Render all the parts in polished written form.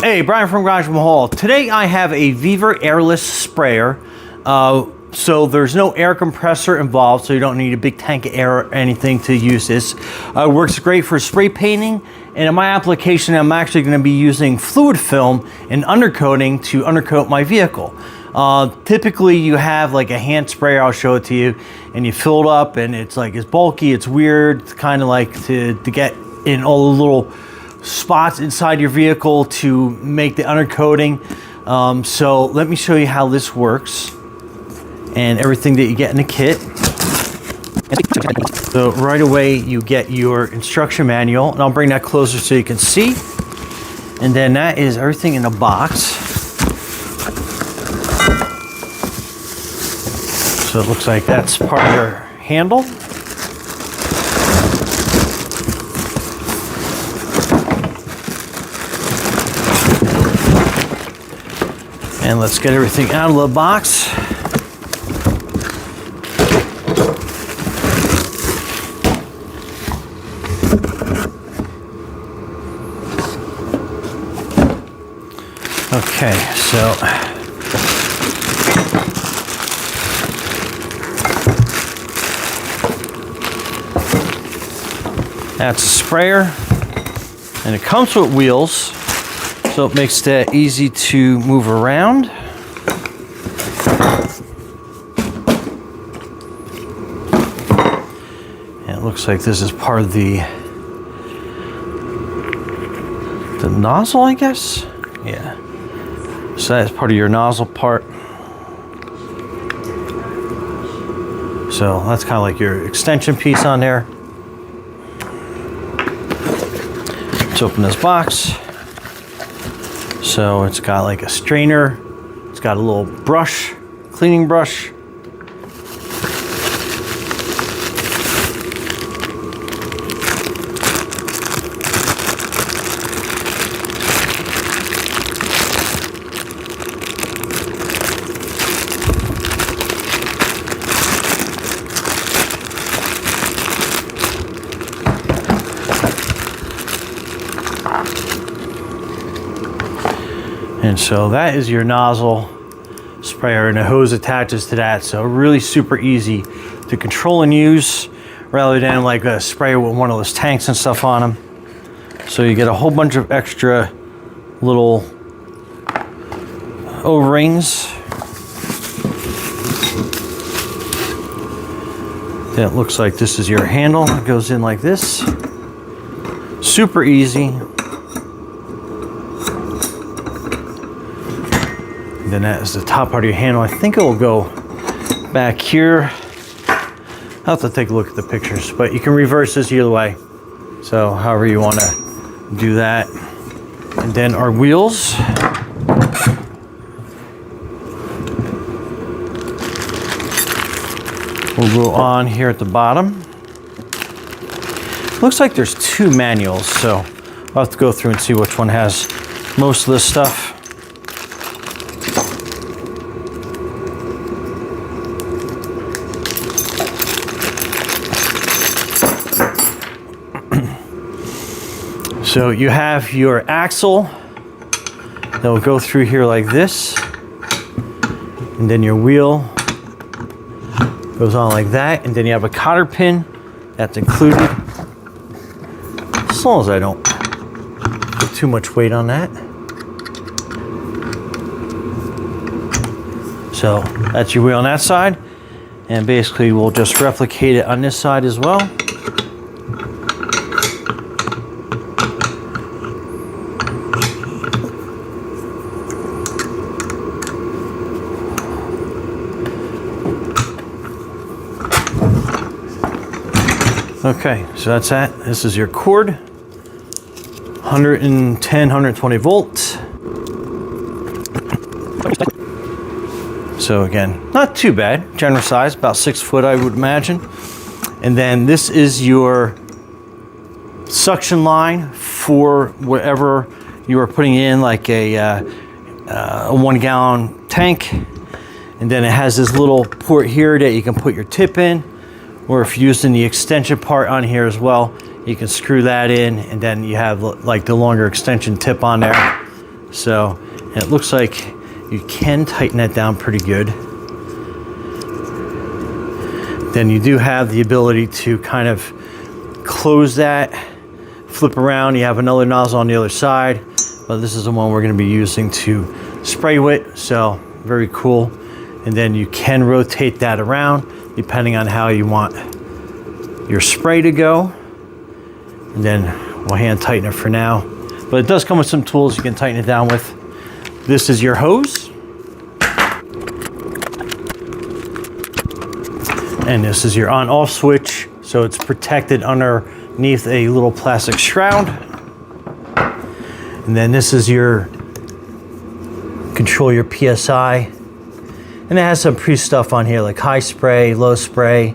Hey, Brian from Garage Hall. Today I have a Vevor airless sprayer. So there's no air compressor involved, so you don't need a big tank of air or anything to use this. It works great for spray painting, and in my application I'm actually going to be using fluid film and undercoating to undercoat my vehicle. Typically you have like a hand sprayer, I'll show it to you, and you fill it up and it's bulky, it's weird, it's kind of like to get in all the little spots inside your vehicle to make the undercoating. So let me show you how this works and everything that you get in the kit. So right away you get your instruction manual, and I'll bring that closer so you can see. And then that is everything in the box. So it looks like that's part of your handle. And let's get everything out of the box. Okay, so that's a sprayer, and it comes with wheels, so it makes that easy to move around. And it looks like this is part of the nozzle, I guess. Yeah. So that's part of your nozzle part. So that's kind of like your extension piece on there. Let's open this box. So it's got like a strainer. It's got a little brush, cleaning brush. And so that is your nozzle sprayer, and a hose attaches to that. So really super easy to control and use, rather than like a sprayer with one of those tanks and stuff on them. So you get a whole bunch of extra little O-rings. Then it looks like this is your handle. It goes in like this. Super easy. Then that is the top part of your handle. I think it will go back here. I'll have to take a look at the pictures, but you can reverse this either way. So however you want to do that. And then our wheels. Will go on here at the bottom. Looks like there's two manuals, so I'll have to go through and see which one has most of this stuff. So you have your axle that will go through here like this, and then your wheel goes on like that, and then you have a cotter pin that's included, as long as I don't put too much weight on that. So that's your wheel on that side, and basically we'll just replicate it on this side as well. Okay, so that's that. This is your cord, 110, 120 volts. So again, not too bad, generous size, about 6 foot I would imagine. And then this is your suction line for whatever you are putting in, like a 1 gallon tank. And then it has this little port here that you can put your tip in. Or if you're using the extension part on here as well, you can screw that in, and then you have like the longer extension tip on there. So it looks like you can tighten that down pretty good. Then you do have the ability to kind of close that, flip around. You have another nozzle on the other side, but this is the one we're going to be using to spray with. So very cool. And then you can rotate that around depending on how you want your spray to go. And then we'll hand tighten it for now. But it does come with some tools you can tighten it down with. This is your hose. And this is your on-off switch. So it's protected underneath a little plastic shroud. And then this is your control your PSI. And it has some pre-stuff on here like high spray, low spray,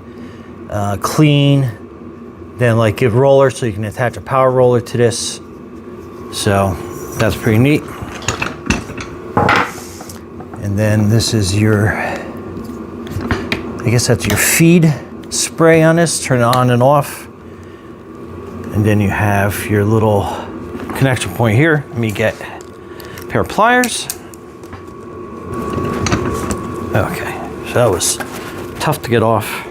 clean. Then like give roller, so you can attach a power roller to this. So that's pretty neat. And then this is your, I guess that's your feed spray on this. Turn it on and off. And then you have your little connection point here. Let me get a pair of pliers. Okay, so that was tough to get off.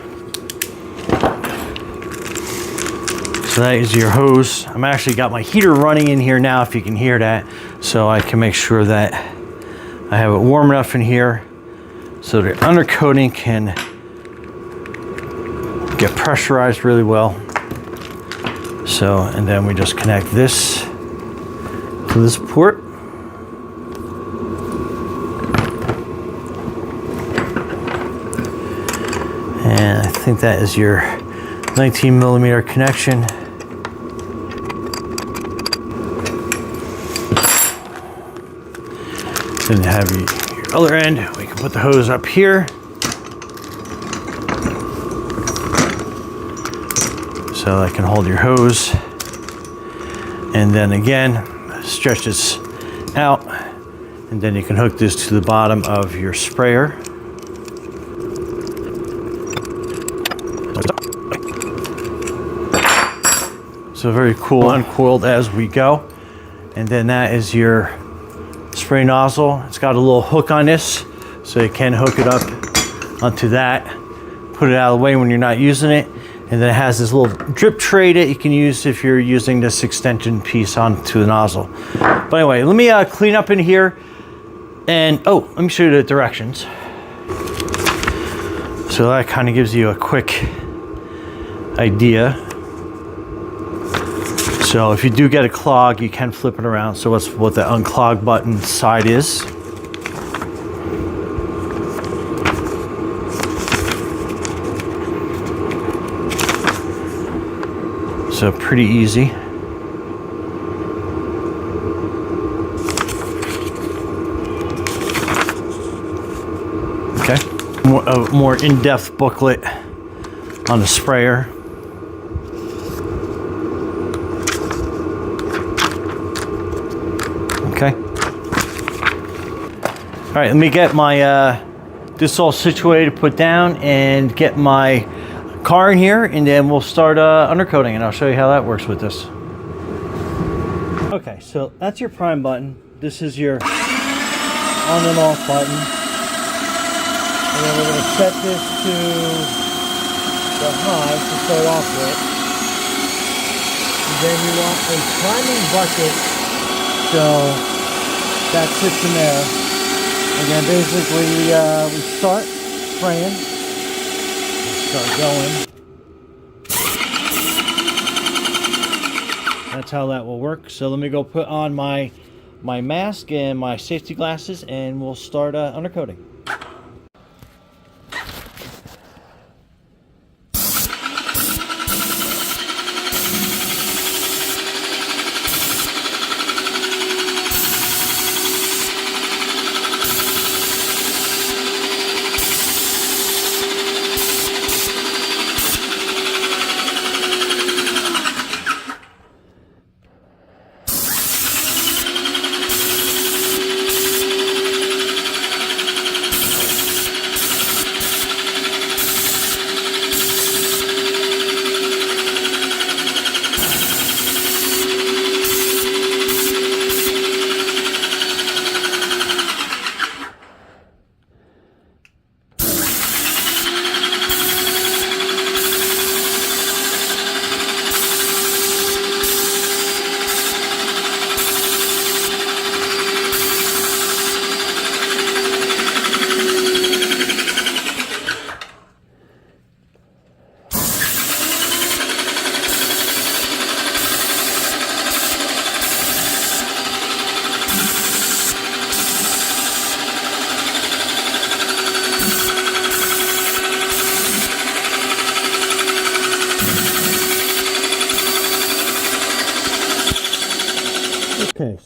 So that is your hose. I'm actually got my heater running in here now, if you can hear that, so I can make sure that I have it warm enough in here so the undercoating can get pressurized really well. So, and then we just connect this to this port. And I think that is your 19 millimeter connection. Then you have your other end. We can put the hose up here. So that can hold your hose. And then again, stretch this out. And then you can hook this to the bottom of your sprayer. So very cool, uncoiled as we go. And then that is your spray nozzle. It's got a little hook on this, so you can hook it up onto that, put it out of the way when you're not using it. And then it has this little drip tray that you can use if you're using this extension piece onto the nozzle. But anyway, let me clean up in here. And oh, let me show you the directions. So that kind of gives you a quick idea. So if you do get a clog, you can flip it around. So that's what the unclog button side is. So pretty easy. Okay, a more in-depth booklet on the sprayer. Okay. All right, let me get my this all situated, put down, and get my car in here, and then we'll start undercoating, and I'll show you how that works with this. Okay, so that's your prime button. This is your on and off button. And then we're going to set this to the high to start off with. And then you want a priming bucket, so that sits in there. And then basically we start spraying. Start going. That's how that will work. So let me go put on my mask and my safety glasses, and we'll start undercoating.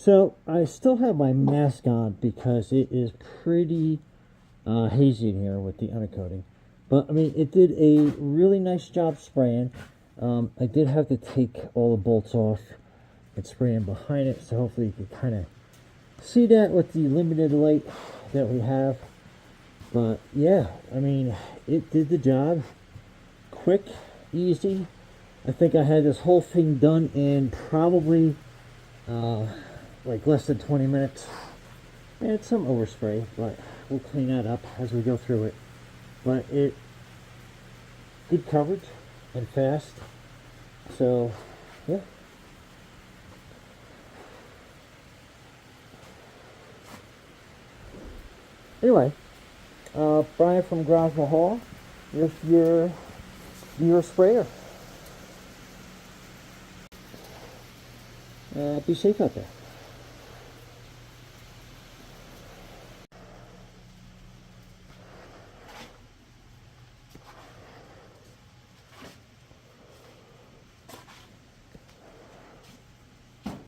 So I still have my mask on because it is pretty hazy in here with the undercoating. But I mean, it did a really nice job spraying. I did have to take all the bolts off and spray in behind it, so hopefully you can kind of see that with the limited light that we have. But yeah, I mean, it did the job. Quick, easy. I think I had this whole thing done in probably like less than 20 minutes. And some overspray, but we'll clean that up as we go through it. But it good coverage and fast. So yeah. Anyway, Brian from Garage Mahal with your sprayer. Be safe out there.